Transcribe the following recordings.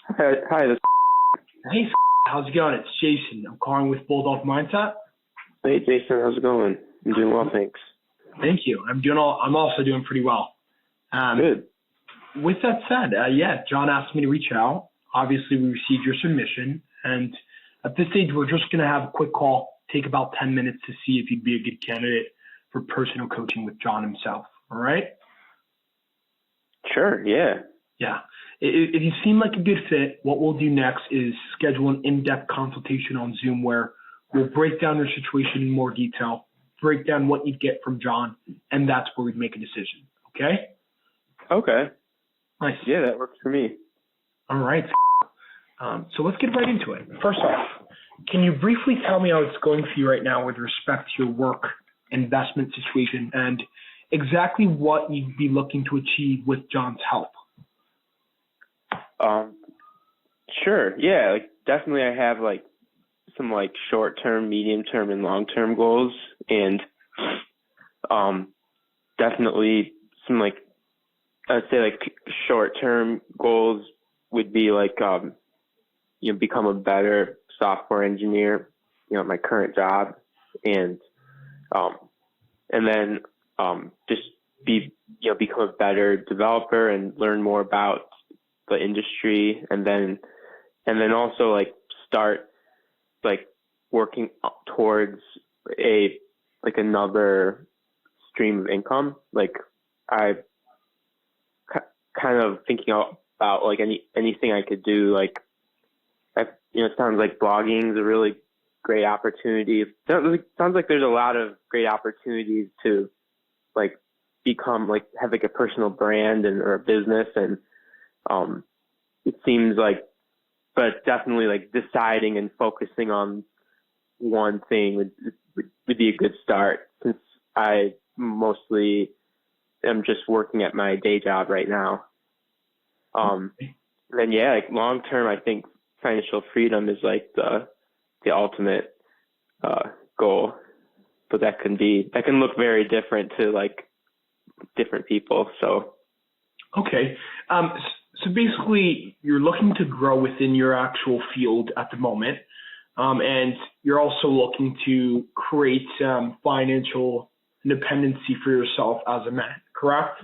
Hi, Hey, how's it going? It's Jason. I'm calling with Bulldog Mindset. hey Jason, how's it going? I'm doing well, thanks. Thank you. I'm also doing pretty well. Good. With that said, John asked me to reach out. Obviously, we received your submission, and at this stage, we're just going to have a quick call, take about 10 minutes to see if you'd be a good candidate for personal coaching with John himself. All right? Sure, yeah. Yeah. If you seem like a good fit, what we'll do next is schedule an in-depth consultation on Zoom where we'll break down your situation in more detail, break down what you'd get from John, and that's where we'd make a decision. Okay? Okay. Nice. Yeah, that works for me. All right. So let's get right into it. First off, can you briefly tell me how it's going for you right now with respect to your work investment situation and exactly what you'd be looking to achieve with John's help? Sure, yeah, definitely I have some short-term, medium-term, and long-term goals, and definitely some I'd say short-term goals would be become a better software engineer, at my current job, and then just become a better developer and learn more about the industry, and then also start working towards another stream of income. I kind of thinking about anything I could do. It sounds like blogging is a really great opportunity. It sounds like there's a lot of great opportunities to become have a personal brand or a business, and it seems but definitely deciding and focusing on one thing would be a good start, since I mostly am just working at my day job right now. Then long term, I think financial freedom is the ultimate goal, but that can look very different to different people. So okay. So basically, you're looking to grow within your actual field at the moment, and you're also looking to create financial independency for yourself as a man, correct?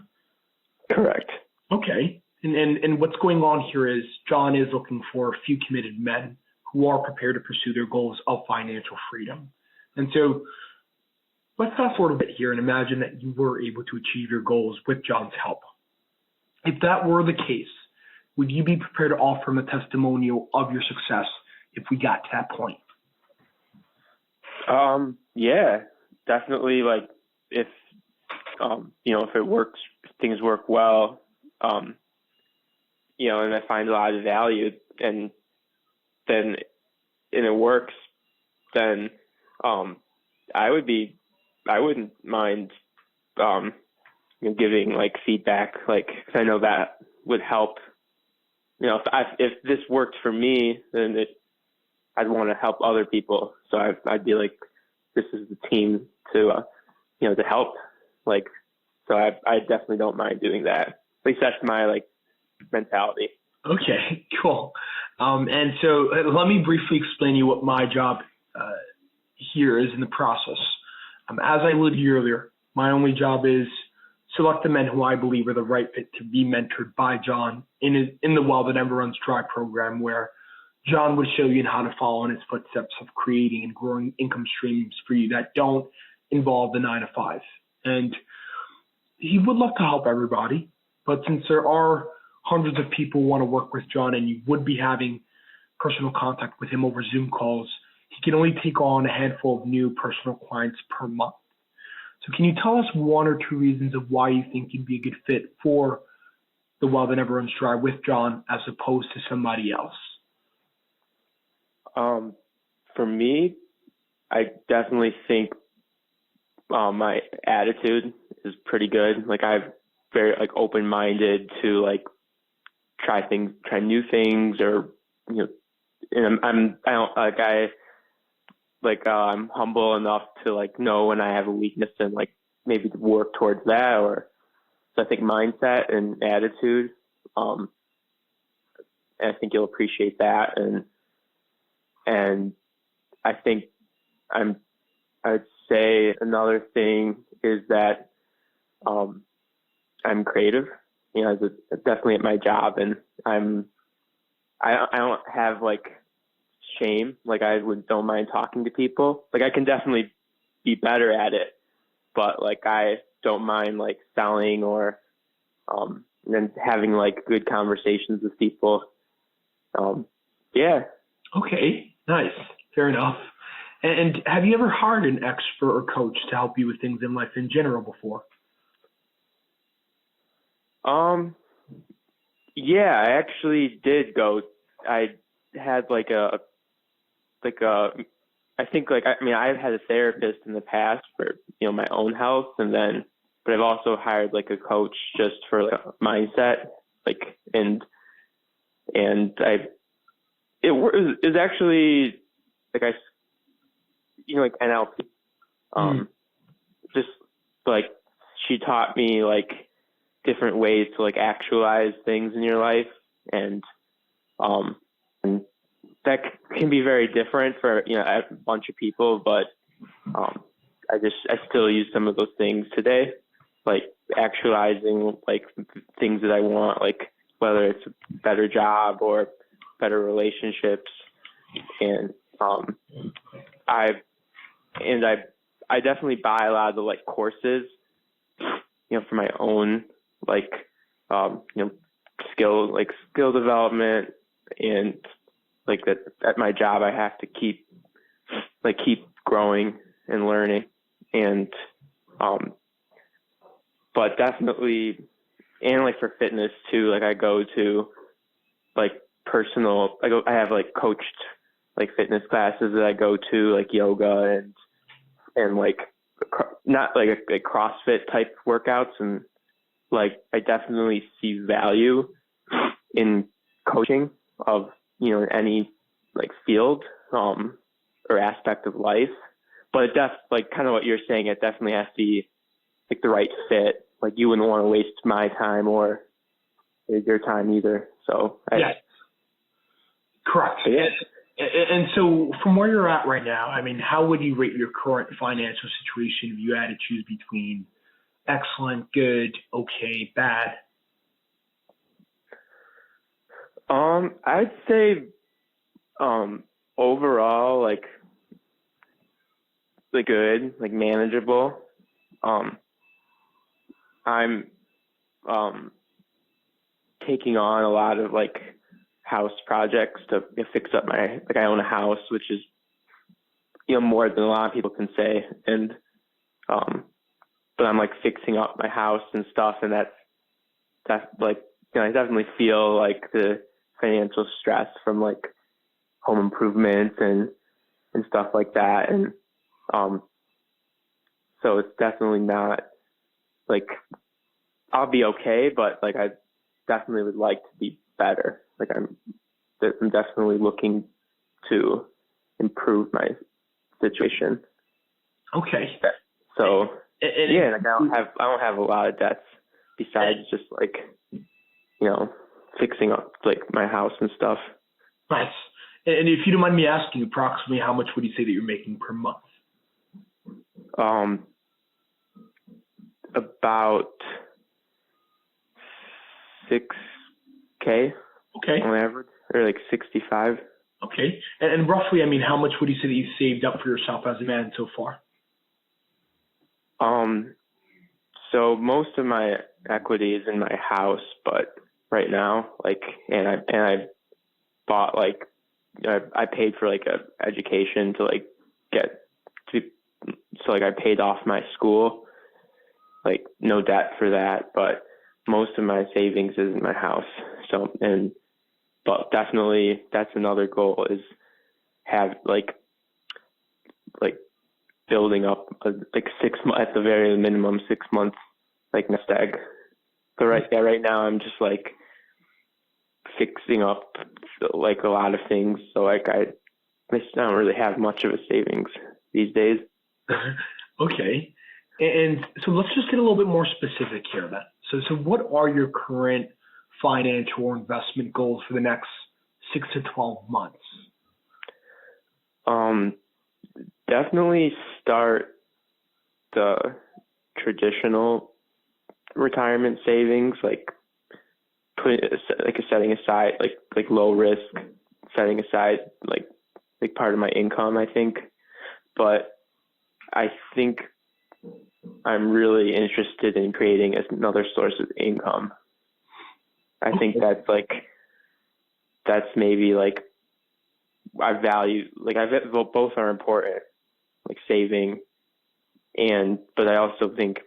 Correct. Okay. And what's going on here is John is looking for a few committed men who are prepared to pursue their goals of financial freedom. And so let's fast forward a bit here and imagine that you were able to achieve your goals with John's help. If that were the case, would you be prepared to offer him a testimonial of your success if we got to that point? Yeah, definitely. If if it works, things work well, and I find a lot of value, and it works, then I wouldn't mind giving feedback, 'cause I know that would help. If this worked for me, then I'd want to help other people. So I'd be this is the team to to help. So I definitely don't mind doing that. At least that's my mentality. Okay, cool. And so let me briefly explain to you what my job here is in the process. As I alluded to you earlier, my only job is select the men who I believe are the right fit to be mentored by John in the Well That Never Runs Dry program, where John would show you how to follow in his footsteps of creating and growing income streams for you that don't involve the 9 to 5. And he would love to help everybody, but since there are hundreds of people who want to work with John and you would be having personal contact with him over Zoom calls, he can only take on a handful of new personal clients per month. So can you tell us one or two reasons of why you think you'd be a good fit for the Well That Never Runs Dry with John as opposed to somebody else? For me, I definitely think my attitude is pretty good. I'm very open-minded to try new things, or and I'm humble enough to know when I have a weakness and maybe to work towards that. Or so I think mindset and attitude I think you'll appreciate that. And I think I'd say another thing is that I'm creative, definitely at my job, and I don't have like shame. Like don't mind talking to people. Like I can definitely be better at it, but like I don't mind like selling or and then having like good conversations with people. Yeah. Okay, nice. Fair enough. And have you ever hired an expert or coach to help you with things in life in general before? Yeah, I actually did go. I had I've had a therapist in the past for, my own health, but I've also hired like a coach just for like mindset, like, and it was actually like like NLP, just like she taught me like different ways to like actualize things in your life, and that can be very different for a bunch of people, but I still use some of those things today, like actualizing like things that I want, like whether it's a better job or better relationships, and I definitely buy a lot of the like courses, for my own like skill development, and like that at my job I have to keep growing and learning, and but definitely, and like for fitness too, like I go to like I have like coached like fitness classes that I go to, like yoga and like not like a CrossFit type workouts, and like I definitely see value in coaching of in any like field or aspect of life, but it like kind of what you're saying, it definitely has to be like the right fit. Like you wouldn't want to waste my time or your time either. So yeah, correct. Yeah. And so from where you're at right now, I mean, how would you rate your current financial situation if you had to choose between excellent, good, okay, bad? I'd say overall like good, like manageable. I'm taking on a lot of like house projects to fix up I own a house, which is more than a lot of people can say, and but I'm like fixing up my house and stuff, and that's like I definitely feel like the financial stress from like home improvements and stuff like that, and so it's definitely not like I'll be okay, but like I definitely would like to be better. Like I'm definitely looking to improve my situation. Okay. So yeah, like I don't have a lot of debts besides just like fixing up like my house and stuff. Nice. And if you don't mind me asking, approximately how much would you say that you're making per month? About $6,000. Okay. On average, or like 65. Okay. And roughly, I mean, how much would you say that you've saved up for yourself as a man so far? So most of my equity is in my house, but right now, like, and I bought like, I paid for like a education to like so like I paid off my school, like no debt for that, but most of my savings is in my house. So, but definitely that's another goal, is have like building up like 6 months, at the very minimum 6 months, like nest egg. But right now I'm just like fixing up like a lot of things. So like I don't really have much of a savings these days. Okay. And so let's just get a little bit more specific here then. So what are your current financial or investment goals for the next 6 to 12 months? Definitely start the traditional retirement savings, like setting aside like low risk, setting aside like part of my income, I think. But I think I'm really interested in creating another source of income. I think that's maybe like I value, like both are important, like saving but I also think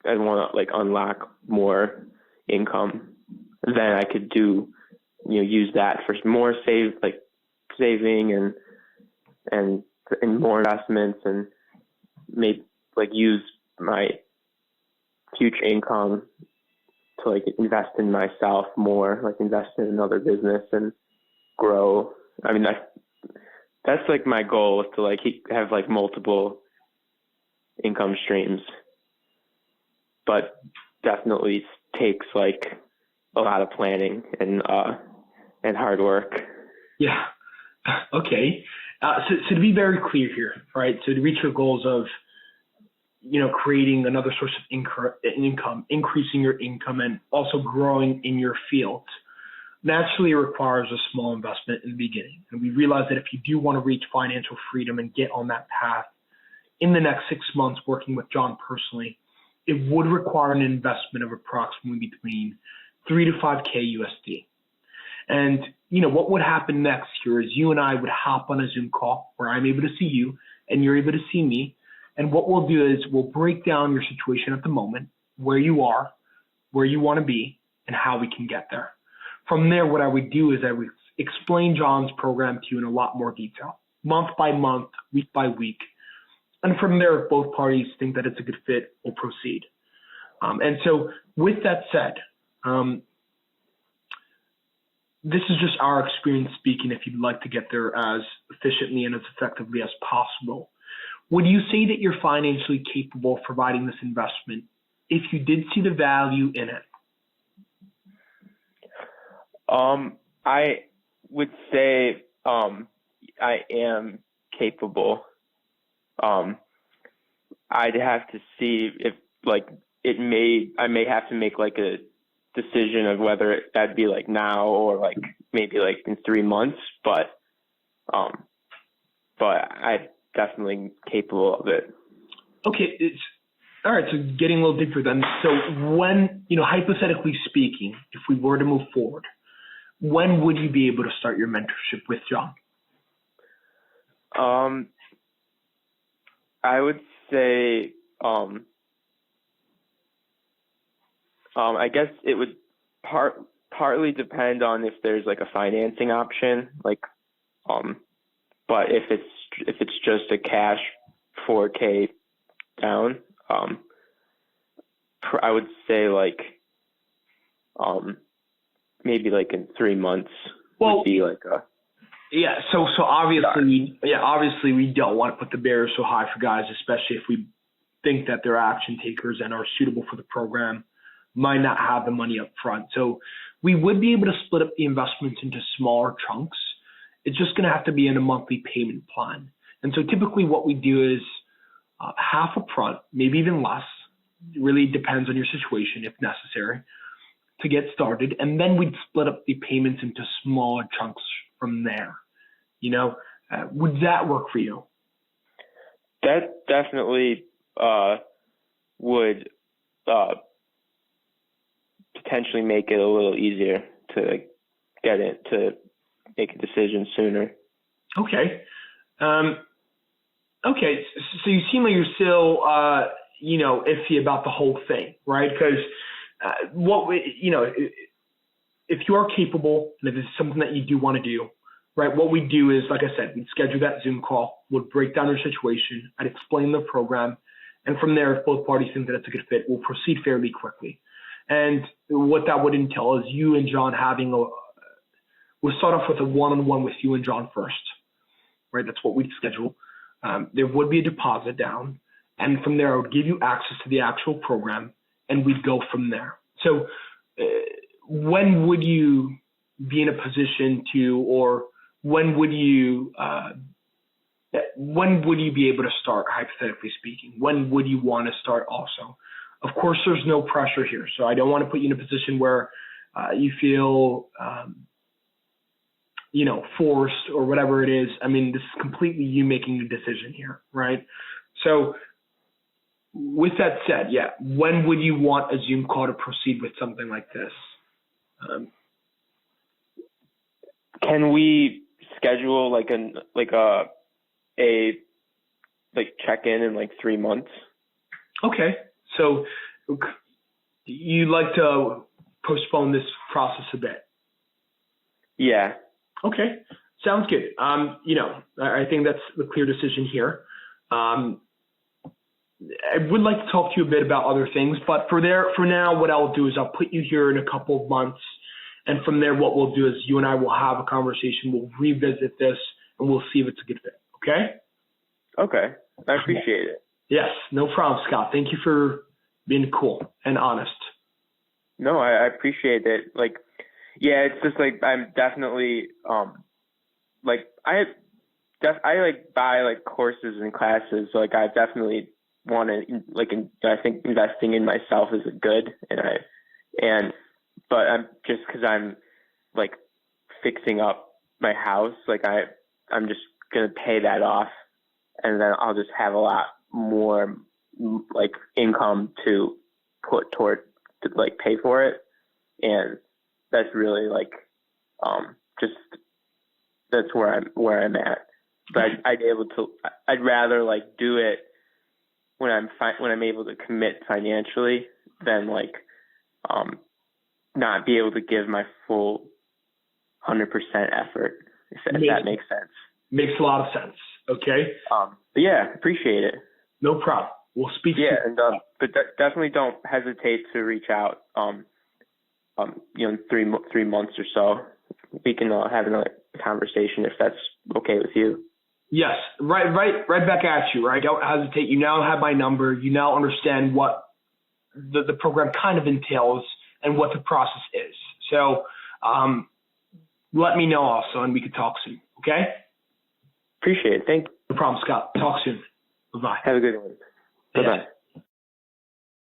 I want to like unlock more income. Then I could do, use that for more saving and more investments, and maybe like use my future income to like invest in myself more, like invest in another business and grow. I mean, that's like my goal, is to like have like multiple income streams, but definitely takes like a lot of planning and hard work. Yeah. Okay. So to be very clear here, right? So to reach your goals of, creating another source of income, increasing your income, and also growing in your field, naturally requires a small investment in the beginning. And we realize that if you do want to reach financial freedom and get on that path in the next 6 months working with John personally, it would require an investment of approximately between 3 to 5K USD. And, what would happen next here is you and I would hop on a Zoom call where I'm able to see you and you're able to see me. And what we'll do is we'll break down your situation at the moment, where you are, where you want to be, and how we can get there. From there, what I would do is I would explain John's program to you in a lot more detail, month by month, week by week. And from there, if both parties think that it's a good fit, we'll proceed. And so with that said, this is just our experience speaking. If you'd like to get there as efficiently and as effectively as possible, would you say that you're financially capable of providing this investment if you did see the value in it? I would say I am capable. I'd have to see if I may have to make like a decision of whether that'd be like now or like maybe like in 3 months, but I definitely capable of it. Okay, all right. So getting a little deeper then. So when, hypothetically speaking, if we were to move forward, when would you be able to start your mentorship with John? I would say, I guess it would partly depend on if there's like a financing option, but if it's just a cash 4K down, I would say like, maybe like in 3 months would be like a. Yeah. So obviously we don't want to put the barrier so high for guys, especially if we think that they're action takers and are suitable for the program, might not have the money up front. So we would be able to split up the investments into smaller chunks. It's just going to have to be in a monthly payment plan. And so typically what we do is half up front, maybe even less. It really depends on your situation if necessary to get started. And then we'd split up the payments into smaller chunks from there. Would that work for you? That definitely would potentially make it a little easier to get it, to make a decision sooner. Okay. Okay. So you seem like you're still, iffy about the whole thing, right? Because if you are capable and if it's something that you do want to do, right, what we do is, like I said, we'd schedule that Zoom call, we'll break down your situation, I'd explain the program, and from there, if both parties think that it's a good fit, we'll proceed fairly quickly. And what that would entail is you and John we'll start off with a one-on-one with you and John first, right? That's what we'd schedule. There would be a deposit down, and from there, I would give you access to the actual program, and we'd go from there. So when would you be in a position to, or when would you be able to start, hypothetically speaking? When would you want to start also? Of course, there's no pressure here, so I don't want to put you in a position where you feel, forced or whatever it is. I mean, this is completely you making a decision here, right? So with that said, yeah, when would you want a Zoom call to proceed with something like this? Can we schedule check-in in 3 months? Okay. So you'd like to postpone this process a bit? Yeah. Okay. Sounds good. I think that's the clear decision here. I would like to talk to you a bit about other things, but for now, what I'll do is I'll put you here in a couple of months. And from there, what we'll do is you and I will have a conversation. We'll revisit this and we'll see if it's a good fit. Okay? Okay. I appreciate it. Yes, no problem, Scott. Thank you for being cool and honest. No, I appreciate it. It's just I'm definitely I buy courses and classes. So I definitely want to I think investing in myself is good, but I'm just because I'm fixing up my house, I'm just gonna pay that off, and then I'll just have a lot more income to put toward to pay for it, and that's really just that's where I'm at. But I'd rather do it when I'm able to commit financially than not be able to give my full 100% effort, if that makes sense. Makes a lot of sense. Okay. But yeah, appreciate it. No problem. We'll speak soon. Yeah, and but definitely don't hesitate to reach out. In 3 months or so, we can have another conversation if that's okay with you. Yes, right back at you. Right, don't hesitate. You now have my number. You now understand what the program kind of entails and what the process is. So, let me know also, and we can talk soon. Okay? Appreciate it. Thank you. No problem, Scott. Talk soon. Bye-bye. Have a good one. Bye-bye.